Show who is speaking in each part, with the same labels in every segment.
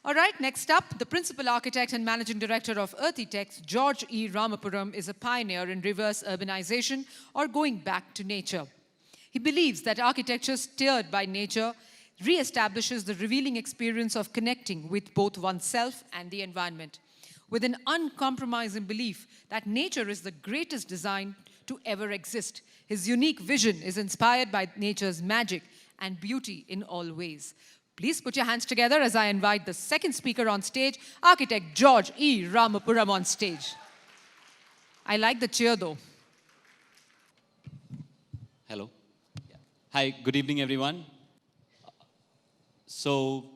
Speaker 1: All right, next up, the principal architect and managing director of Earthitects, George E. Ramapuram, is a pioneer in reverse urbanization or going back to nature. He believes that architecture steered by nature re-establishes the revealing experience of connecting with both oneself and the environment, with an uncompromising belief that nature is the greatest design to ever exist. His unique vision is inspired by nature's magic and beauty in all ways. Please put your hands together as I invite the second speaker on stage, architect George E. Ramapuram on stage. I like the cheer though.
Speaker 2: Hello. Hi, good evening everyone. So,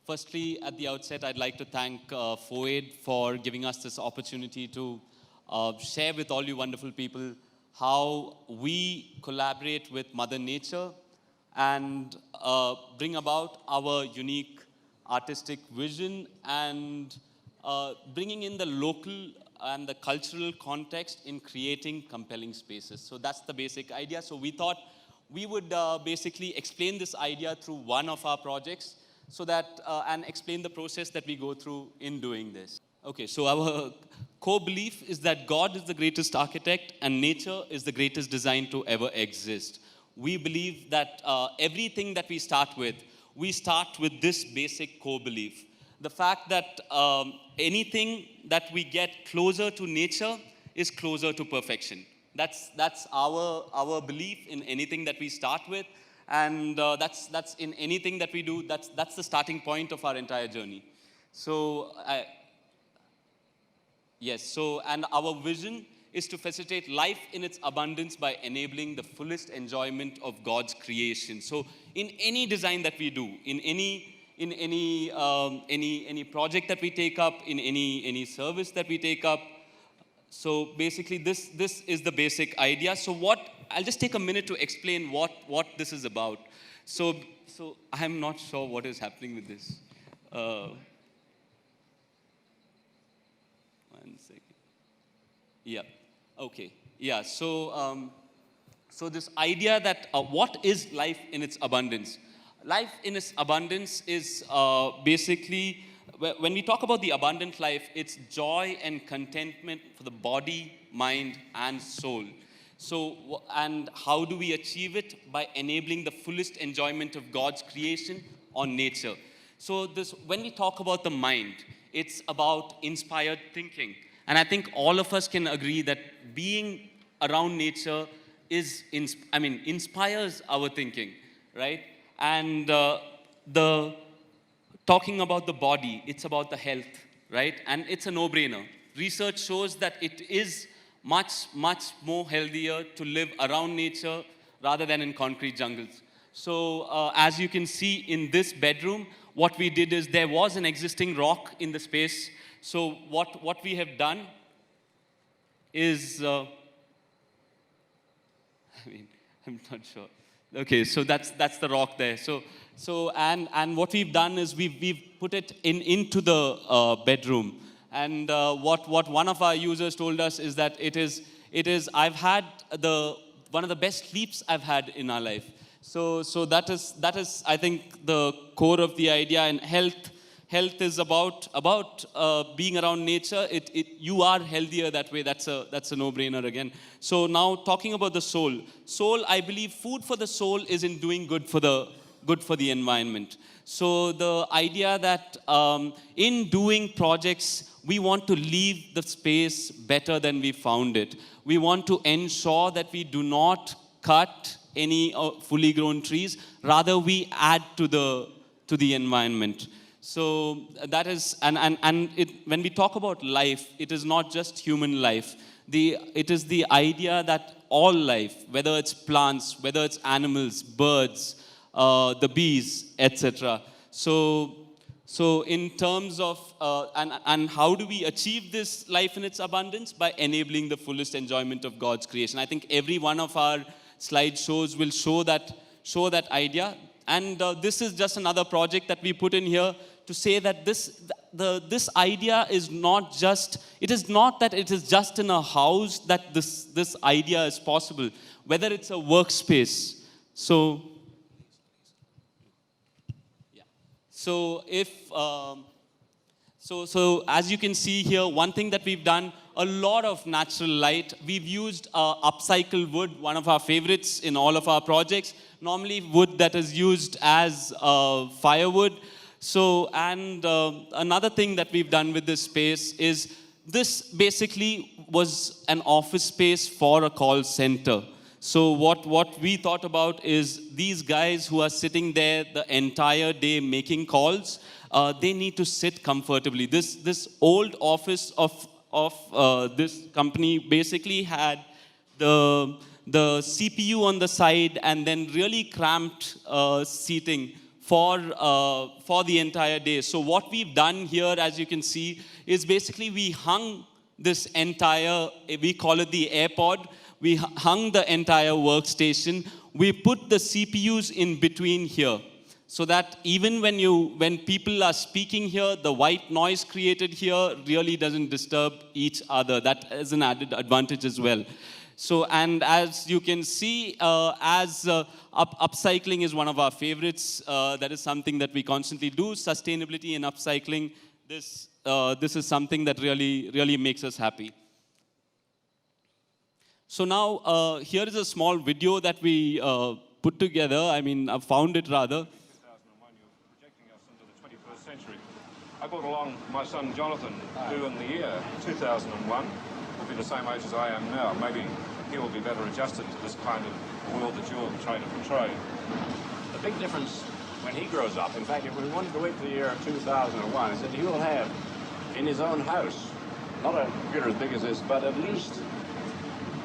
Speaker 2: firstly, at the outset, I'd like to thank FOAID for giving us this opportunity to share with all you wonderful people how we collaborate with Mother Nature and bring about our unique artistic vision and bringing in the local and the cultural context in creating compelling spaces. So that's the basic idea. So we thought we would basically explain this idea through one of our projects so that, and explain the process that we go through in doing this. Okay, so our core belief is that God is the greatest architect and nature is the greatest design to ever exist. We believe that everything that we start with this basic core belief. The fact that anything that we get closer to nature is closer to perfection. That's our belief in anything that we start with, and that's in anything that we do. That's the starting point of our entire journey. So yes. So and our vision is to facilitate life in its abundance by enabling the fullest enjoyment of God's creation. So in any design that we do, in any project that we take up, in any service that we take up, so basically this is the basic idea. So I'll just take a minute to explain what this is about. So I'm not sure what is happening with this. 1 second. Yeah. Okay. Yeah. So this idea that what is life in its abundance? Life in its abundance is basically, when we talk about the abundant life, it's joy and contentment for the body, mind, and soul. So, and how do we achieve it? By enabling the fullest enjoyment of God's creation on nature. So when we talk about the mind, it's about inspired thinking. And I think all of us can agree that being around nature inspires our thinking, right? And talking about the body, it's about the health, right? And it's a no-brainer. Research shows that it is much, much more healthier to live around nature rather than in concrete jungles. So as you can see in this bedroom, what we did is there was an existing rock in the space. So what we have done is, I'm not sure. Okay, so that's the rock there. So and what we've done is we've put it into the bedroom. And what one of our users told us is that it is I've had one of the best sleeps I've had in our life. So that is I think the core of the idea. And health is about being around nature. You are healthier that way. That's a no-brainer again. So now talking about the soul. Soul, I believe food for the soul is in doing good for the environment. So the idea that in doing projects, we want to leave the space better than we found it. We want to ensure that we do not cut any fully grown trees. Rather, we add to the environment. So that is, when we talk about life, it is not just human life. It is the idea that all life, whether it's plants, whether it's animals, birds, the bees, etc. So in terms of, and how do we achieve this life in its abundance? By enabling the fullest enjoyment of God's creation. I think every one of our slideshows will show that idea. And this is just another project that we put in here to say that this idea is not just, it is not that it is just in a house that this idea is possible, whether it's a workspace. So if So as you can see here, one thing that we've done, a lot of natural light. We've used upcycled wood, one of our favorites in all of our projects. Normally wood that is used as firewood. So, and another thing that we've done with this space is this basically was an office space for a call center. So what we thought about is these guys who are sitting there the entire day making calls, they need to sit comfortably. This old office of this company basically had the CPU on the side and then really cramped seating for the entire day. So what we've done here, as you can see, is basically we hung this entire, we call it the AirPod. We hung the entire workstation. We put the CPUs in between here, so that even when people are speaking here, the white noise created here really doesn't disturb each other. That is an added advantage as well. So, and as you can see, upcycling is one of our favorites. That is something that we constantly do. Sustainability and upcycling, this is something that really makes us happy. So now, here is a small video that we put together. I mean, I found it rather.
Speaker 3: 2001, you're projecting us into the 21st century. I brought along my son Jonathan, who in the year 2001 will be the same age as I am now. Maybe he will be better adjusted to this kind of world that you're trying to portray.
Speaker 4: The big difference when he grows up, in fact, if we wanted to wait for the year 2001, is that he will have in his own house, not a computer as big as this, but at least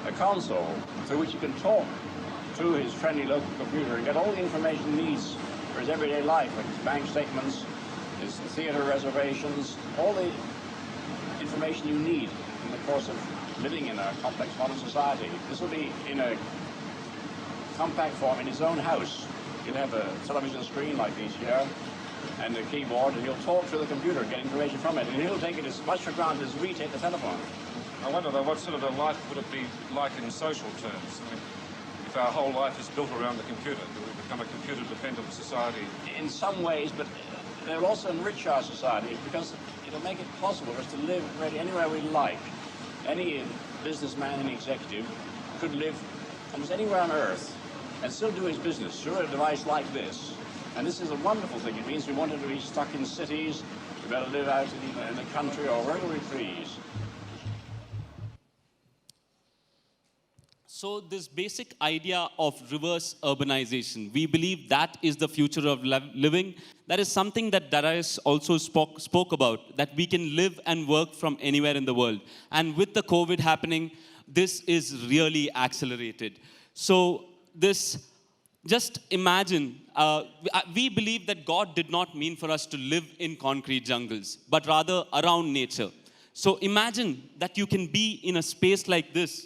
Speaker 4: a console through which he can talk to his friendly local computer and get all the information he needs for his everyday life, like his bank statements, his theater reservations, all the information you need in the course of living in a complex modern society. This will be in a compact form in his own house. He'll have a television screen like these here and a keyboard, and he'll talk through the computer, get information from it, and he'll take it as much for granted as we take the telephone.
Speaker 3: I wonder though, what sort of a life would it be like in social terms? I mean, if our whole life is built around the computer, do we become a computer-dependent society?
Speaker 4: In some ways, but they'll also enrich our society because it'll make it possible for us to live really anywhere we like. Any businessman, any executive could live almost anywhere on Earth and still do his business through a device like this. And this is a wonderful thing. It means we wanted to be stuck in cities, we better live out in the country or wherever we please.
Speaker 2: So this basic idea of reverse urbanization, we believe that is the future of living. That is something that Darius also spoke about, that we can live and work from anywhere in the world. And with the COVID happening, this is really accelerated. So this, just imagine, we believe that God did not mean for us to live in concrete jungles, but rather around nature. So imagine that you can be in a space like this,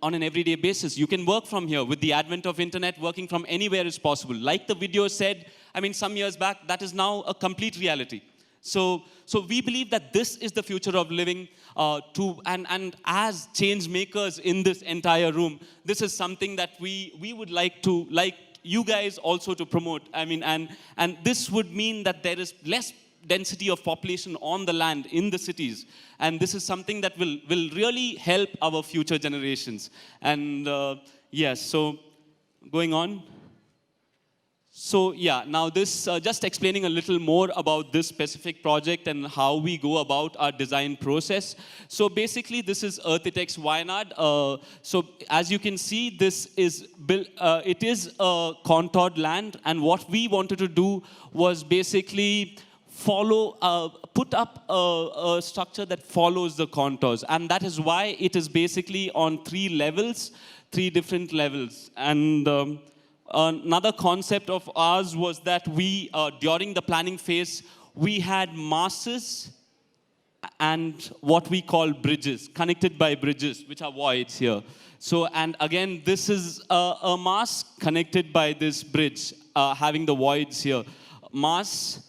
Speaker 2: on an everyday basis. You can work from here. With the advent of internet, working from anywhere is possible. Like the video said, I mean, some years back, that is now a complete reality. So we believe that this is the future of living, and as change makers in this entire room, this is something that we would like you guys also to promote. I mean, and this would mean that there is less density of population on the land in the cities, and this is something that will really help our future generations. And yes, so going on. So yeah, now this just explaining a little more about this specific project and how we go about our design process. So basically, this is Earthitects Wayanad. So as you can see, this is built. It is a contoured land, and what we wanted to do was basically put up a structure that follows the contours. And that is why it is basically on 3 levels, 3 different levels. And another concept of ours was that we, during the planning phase, we had masses and what we call bridges, connected by bridges, which are voids here. So, and again, this is a mass connected by this bridge, having the voids here. Mass,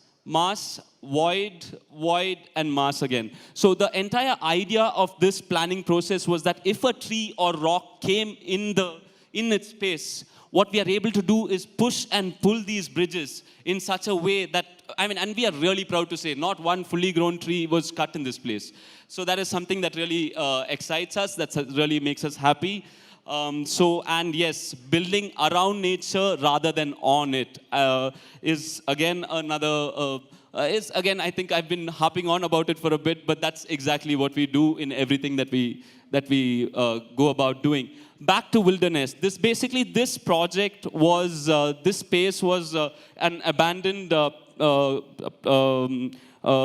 Speaker 2: void, and mass again. So the entire idea of this planning process was that if a tree or rock came in its space, what we are able to do is push and pull these bridges in such a way that and we are really proud to say, not one fully grown tree was cut in this place. So that is something that really excites us, that really makes us happy. And yes, building around nature rather than on it is again another, I think I've been harping on about it for a bit, but that's exactly what we do in everything that we go about doing. Back to wilderness. This project was, this space was an abandoned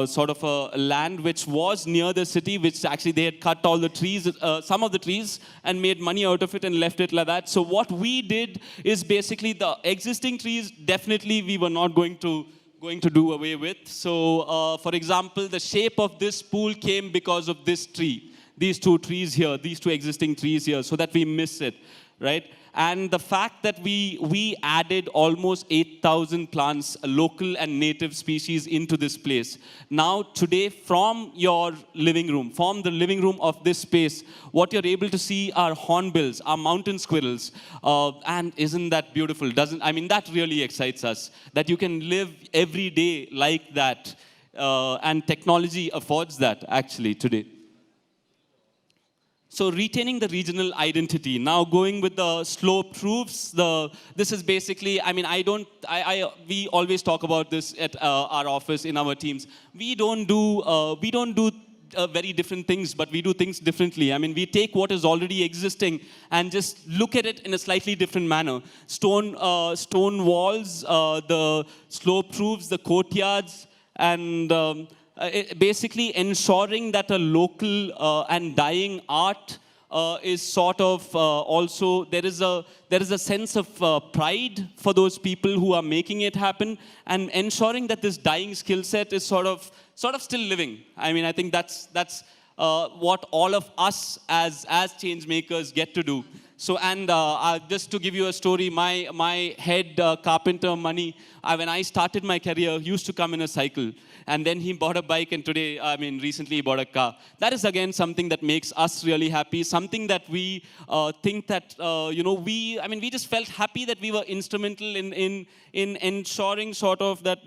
Speaker 2: sort of a land which was near the city, which actually they had cut all the trees, some of the trees, and made money out of it and left it like that. So what we did is basically the existing trees, definitely we were not going to do away with. So for example, the shape of this pool came because of this tree. These two trees here, these two existing trees here, so that we miss it, right? And the fact that we added almost 8,000 plants, local and native species, into this place. Now, today, from your living room, from the living room of this space, what you're able to see are hornbills, are mountain squirrels. And isn't that beautiful? That really excites us, that you can live every day like that. And technology affords that, actually, today. So retaining the regional identity. Now going with the sloped roofs, this is basically, we always talk about this at our office in our teams. We don't do very different things, but we do things differently. We take what is already existing and just look at it in a slightly different manner. Stone walls, the sloped roofs, the courtyards, and basically ensuring that a local and dying art is sort of also, there is a sense of pride for those people who are making it happen, and ensuring that this dying skill set is sort of still living. I think that's what all of us as change makers get to do. So, and just to give you a story, my head carpenter, Mani, when I started my career, used to come in a cycle. And then he bought a bike, and today, recently he bought a car. That is, again, something that makes us really happy, something that we think that, we just felt happy that we were instrumental in ensuring sort of that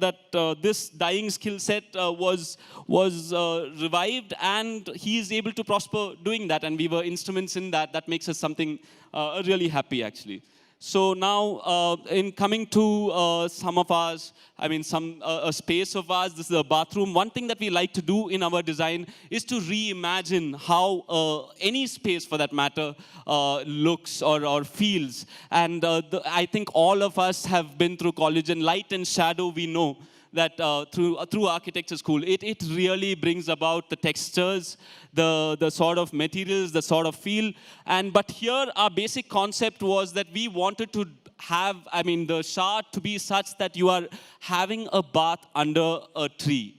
Speaker 2: this dying skill set was revived, and he is able to prosper doing that, and we were instruments in that. That makes us something really happy, actually. So now, in coming to some of ours, a space of ours, this is a bathroom. One thing that we like to do in our design is to reimagine how any space, for that matter, looks or feels. And I think all of us have been through college, and light and shadow, we know that through architecture school, it really brings about the textures, the sort of materials, the sort of feel. But here our basic concept was that we wanted to have, the shower to be such that you are having a bath under a tree.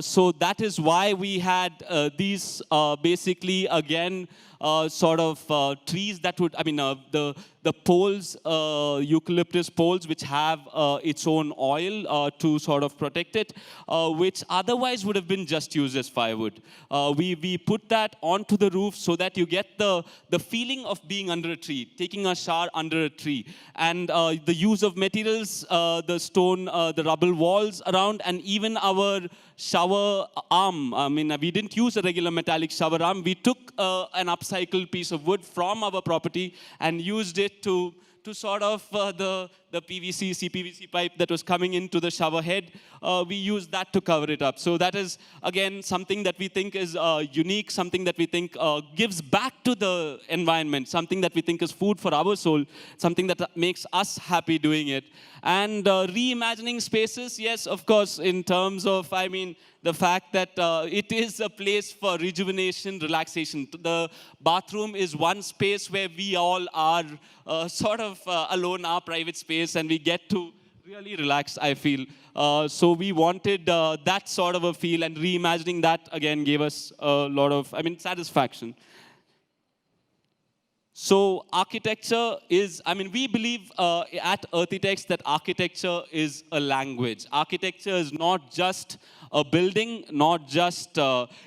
Speaker 2: So that is why we had these basically, again, sort of trees that would, the poles, eucalyptus poles, which have its own oil to sort of protect it, which otherwise would have been just used as firewood. We put that onto the roof so that you get the feeling of being under a tree, taking a shower under a tree. And the use of materials, the stone, the rubble walls around, and even our shower arm. We didn't use a regular metallic shower arm. We took an upcycled piece of wood from our property and used it to sort of the PVC, CPVC pipe that was coming into the shower head. We used that to cover it up. So that is, again, something that we think is unique, something that we think gives back to the environment, something that we think is food for our soul, something that makes us happy doing it. And reimagining spaces, yes, of course, in terms of, the fact that it is a place for rejuvenation, relaxation. The bathroom is one space where we all are sort of alone, our private space, and we get to really relax, I feel. So we wanted that sort of a feel, and reimagining that, again, gave us a lot of, satisfaction. So architecture is, I mean, we believe at Earthitects that architecture is a language. Architecture is not just a building, not just,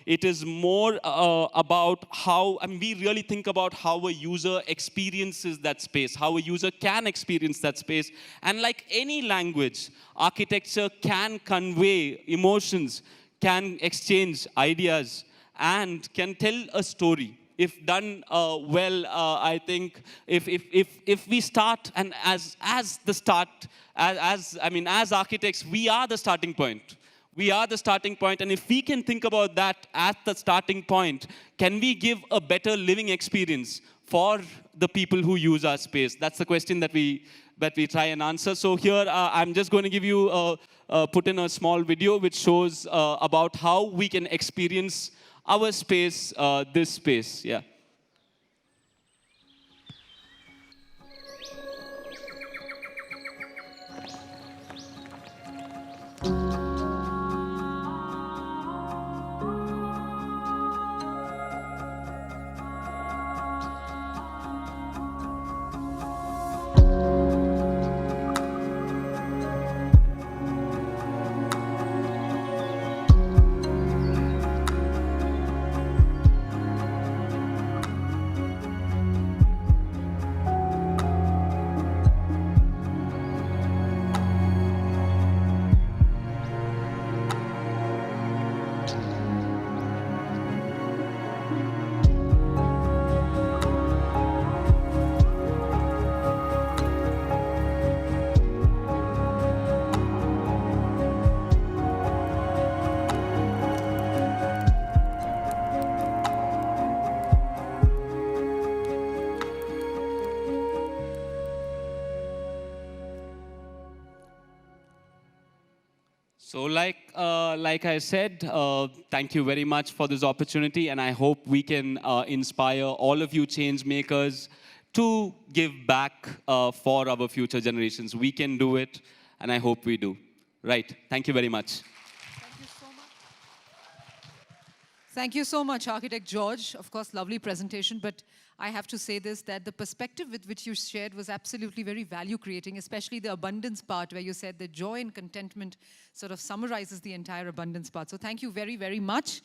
Speaker 2: it is more about how, I mean, we really think about how a user experiences that space, how a user can experience that space. And like any language, architecture can convey emotions, can exchange ideas, and can tell a story. If done well, I think if we start, and as the start, I mean, as architects, we are the starting point. We are the starting point, and if we can think about that at the starting point, can we give a better living experience for the people who use our space? That's the question that we try and answer. So here, I'm just going to give you, put in a small video which shows about how we can experience our space, this space, yeah. So like I said, thank you very much for this opportunity, and I hope we can inspire all of you change makers to give back for our future generations. We can do it, and I hope we do. Right, thank you very much.
Speaker 1: Thank you so much. Thank you so much, Architect George. Of course, lovely presentation, but I have to say this, that the perspective with which you shared was absolutely very value-creating, especially the abundance part where you said that joy and contentment sort of summarizes the entire abundance part. So thank you very, very much.